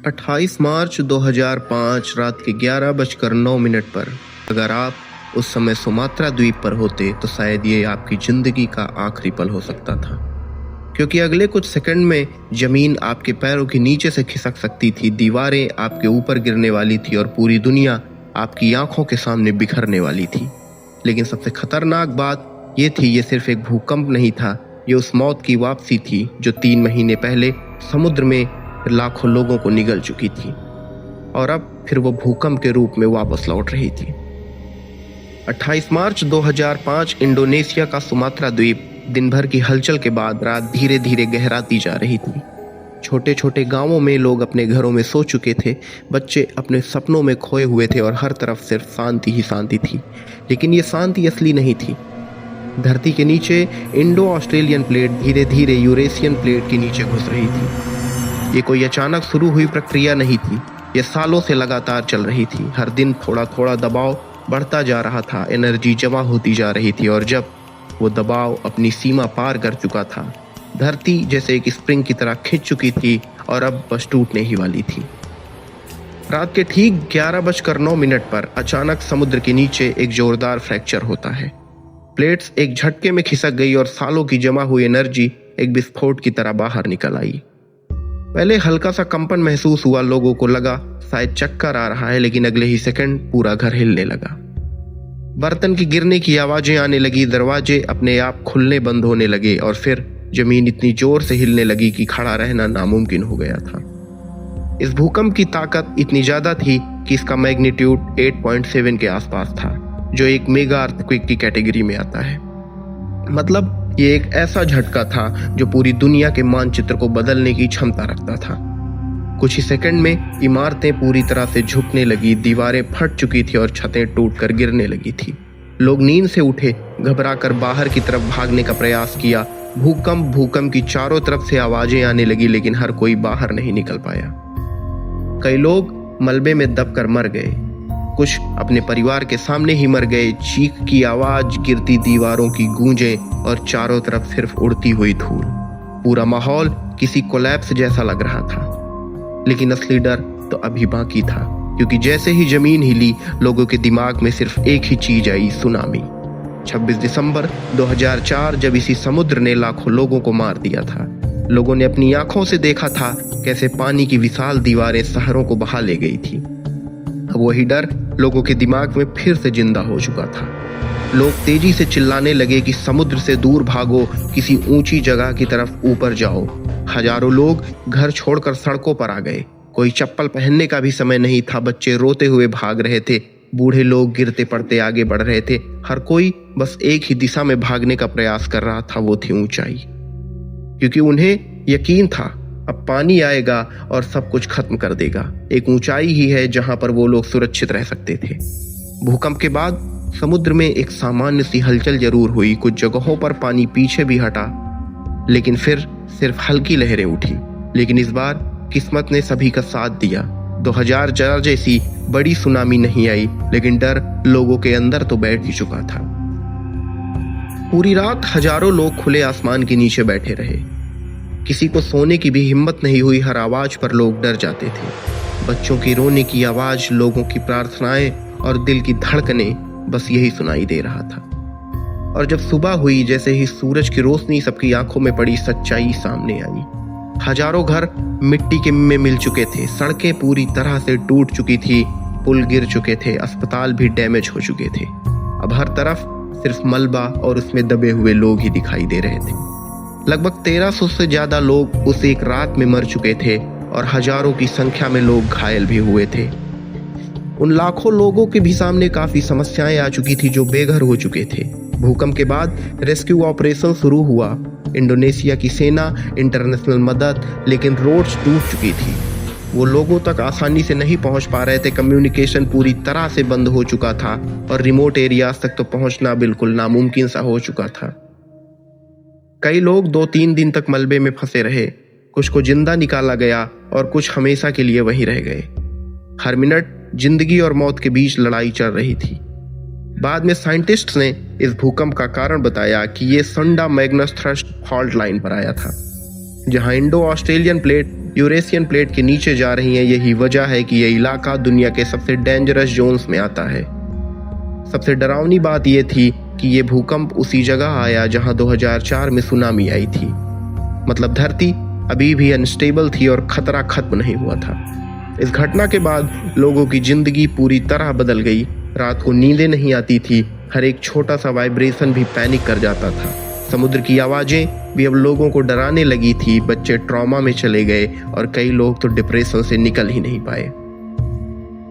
28 मार्च 2005 रात के 11:09 पर अगर आप उस समय सुमात्रा द्वीप पर होते तो शायद ये आपकी जिंदगी का आखिरी पल हो सकता था, क्योंकि अगले कुछ सेकंड में जमीन आपके पैरों के नीचे से खिसक सकती थी, दीवारें आपके ऊपर गिरने वाली थी और पूरी दुनिया आपकी आंखों के सामने बिखरने वाली थी। लेकिन सबसे खतरनाक बात ये थी, ये सिर्फ एक भूकंप नहीं था, ये उस मौत की वापसी थी जो 3 महीने पहले समुद्र में लाखों लोगों को निगल चुकी थी और अब फिर वो भूकंप के रूप में वापस लौट रही थी। 28 मार्च 2005 इंडोनेशिया का सुमात्रा द्वीप। दिन भर की हलचल के बाद रात धीरे धीरे गहराती जा रही थी। छोटे छोटे गांवों में लोग अपने घरों में सो चुके थे, बच्चे अपने सपनों में खोए हुए थे और हर तरफ सिर्फ शांति ही शांति थी। लेकिन ये शांति असली नहीं थी। धरती के नीचे इंडो ऑस्ट्रेलियन प्लेट धीरे धीरे यूरेशियन प्लेट के नीचे घुस रही थी। ये कोई अचानक शुरू हुई प्रक्रिया नहीं थी, ये सालों से लगातार चल रही थी। हर दिन थोड़ा थोड़ा दबाव बढ़ता जा रहा था, एनर्जी जमा होती जा रही थी और जब वो दबाव अपनी सीमा पार कर चुका था, धरती जैसे एक स्प्रिंग की तरह खिंच चुकी थी और अब बस टूटने ही वाली थी। रात के ठीक 11:09 पर अचानक समुद्र के नीचे एक जोरदार फ्रैक्चर होता है। प्लेट्स एक झटके में खिसक गई और सालों की जमा हुई एनर्जी एक विस्फोट की तरह बाहर निकल आई। पहले हल्का सा कंपन महसूस हुआ, लोगों को लगा शायद चक्कर आ रहा है, लेकिन अगले ही सेकंड पूरा घर हिलने लगा। बर्तन की गिरने की आवाजें आने लगी, दरवाजे अपने आप खुलने बंद होने लगे और फिर जमीन इतनी जोर से हिलने लगी कि खड़ा रहना नामुमकिन हो गया था। इस भूकंप की ताकत इतनी ज्यादा थी कि इसका मैग्नीट्यूड 8.7 के आसपास था, जो एक मेगा अर्थक्वेक की कैटेगरी में आता है। मतलब ये एक ऐसा झटका था जो पूरी दुनिया के मानचित्र को बदलने की क्षमता रखता था। कुछ ही सेकंड में इमारतें पूरी तरह से झुकने लगी, दीवारें फट चुकी थी और छतें टूटकर गिरने लगी थी। लोग नींद से उठे, घबराकर बाहर की तरफ भागने का प्रयास किया। भूकंप की चारों तरफ से आवाजें आने लगी, लेकिन हर कोई बाहर नहीं निकल पाया। कई लोग मलबे में दबकर मर गए, कुछ अपने परिवार के सामने ही मर गए। चीख की आवाज, गिरती दीवारों की गूंजें और चारों तरफ सिर्फ उड़ती हुई धूल। पूरा माहौल किसी कोलैप्स जैसा लग रहा था। लेकिन असली डर तो अभी बाकी था, क्योंकि जैसे ही जमीन हिली, लोगों के दिमाग में सिर्फ एक ही चीज आई, सुनामी। 26 दिसंबर 2004 जब इसी समुद्र ने लाखों लोगों को मार दिया था। लोगों ने अपनी आंखों से देखा था कैसे पानी की विशाल दीवारें शहरों को बहा ले गई थी। अब वही डर लोगों के दिमाग में फिर से जिंदा हो चुका था। लोग तेजी से चिल्लाने लगे कि समुद्र से दूर भागो, किसी ऊंची जगह की तरफ ऊपर जाओ। हजारों लोग घर छोड़कर सड़कों पर आ गए। कोई चप्पल पहनने का भी समय नहीं था। बच्चे रोते हुए भाग रहे थे, बूढ़े लोग गिरते पड़ते आगे बढ़ रहे थे। हर कोई बस एक ही दिशा में भागने का प्रयास कर रहा था, वो थी ऊंचाई। क्योंकि उन्हें यकीन था अब पानी आएगा और सब कुछ खत्म कर देगा। एक ऊंचाई ही है जहां पर वो लोग सुरक्षित रह सकते थे। भूकंप के बाद समुद्र में एक सामान्य सी हलचल जरूर हुई। कुछ जगहों पर पानी पीछे भी हटा, लेकिन फिर सिर्फ हल्की लहरें उठी। लेकिन इस बार किस्मत ने सभी का साथ दिया। 2004 जैसी बड़ी सुनामी नहीं आई, लेकिन डर लोगों के अंदर तो बैठ ही चुका था। पूरी रात हजारों लोग खुले आसमान के नीचे बैठे रहे। किसी को सोने की भी हिम्मत नहीं हुई। हर आवाज पर लोग डर जाते थे। बच्चों की रोने की आवाज, लोगों की प्रार्थनाएं और दिल की धड़कनें, बस यही सुनाई दे रहा था। और जब सुबह हुई, जैसे ही सूरज की रोशनी सबकी आंखों में पड़ी, सच्चाई सामने आई। हजारों घर मिट्टी के में मिल चुके थे, सड़कें पूरी तरह से टूट चुकी थी, पुल गिर चुके थे, अस्पताल भी डैमेज हो चुके थे। अब हर तरफ सिर्फ मलबा और उसमें दबे हुए लोग ही दिखाई दे रहे थे। लगभग 1300 से ज्यादा लोग उस एक रात में मर चुके थे और हजारों की संख्या में लोग घायल भी हुए थे। उन लाखों लोगों के भी सामने काफी समस्याएं आ चुकी थी, जो बेघर हो चुके थे। भूकंप के बाद रेस्क्यू ऑपरेशन शुरू हुआ। इंडोनेशिया की सेना, इंटरनेशनल मदद, लेकिन रोड्स टूट चुकी थी। वो लोगों तक आसानी से नहीं पहुंच पा रहे थे। कम्युनिकेशन पूरी तरह से बंद हो चुका था और रिमोट एरियाज तक तो पहुंचना बिल्कुल नामुमकिन सा हो चुका था। कई लोग 2-3 दिन तक मलबे में फंसे रहे। कुछ को जिंदा निकाला गया और कुछ हमेशा के लिए वहीं रह गए। हर मिनट जिंदगी और मौत के बीच लड़ाई चल रही थी। बाद में साइंटिस्ट्स ने इस भूकंप का कारण बताया कि ये संडा मैग्नस थ्रस्ट फॉल्ट लाइन पर आया था, जहां Indo Australian plate Eurasian plate के नीचे जा रही हैं। यही वजह है कि यह इलाका दुनिया के सबसे डेंजरस जोन्स में आता है। सबसे डरावनी बात यह थी कि यह भूकंप उसी जगह आया जहां 2004 में सुनामी आई थी। मतलब धरती अभी भी अनस्टेबल थी और खतरा खत्म नहीं हुआ था। इस घटना के बाद लोगों की जिंदगी पूरी तरह बदल गई। रात को नींदें नहीं आती थी, हर एक छोटा सा वाइब्रेशन भी पैनिक कर जाता था। समुद्र की आवाजें भी अब लोगों को डराने लगी थी। बच्चे ट्रॉमा में चले गए और कई लोग तो डिप्रेशन से निकल ही नहीं पाए।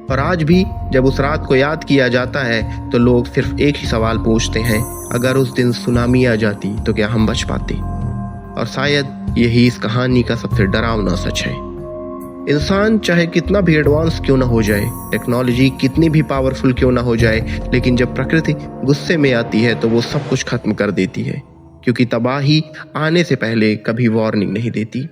और आज भी जब उस रात को याद किया जाता है तो लोग सिर्फ एक ही सवाल पूछते हैं, अगर उस दिन सुनामी आ जाती तो क्या हम बच पाते? और शायद यही इस कहानी का सबसे डरावना सच है। इंसान चाहे कितना भी एडवांस क्यों ना हो जाए, टेक्नोलॉजी कितनी भी पावरफुल क्यों ना हो जाए, लेकिन जब प्रकृति गुस्से में आती है तो वो सब कुछ खत्म कर देती है, क्योंकि तबाही आने से पहले कभी वार्निंग नहीं देती।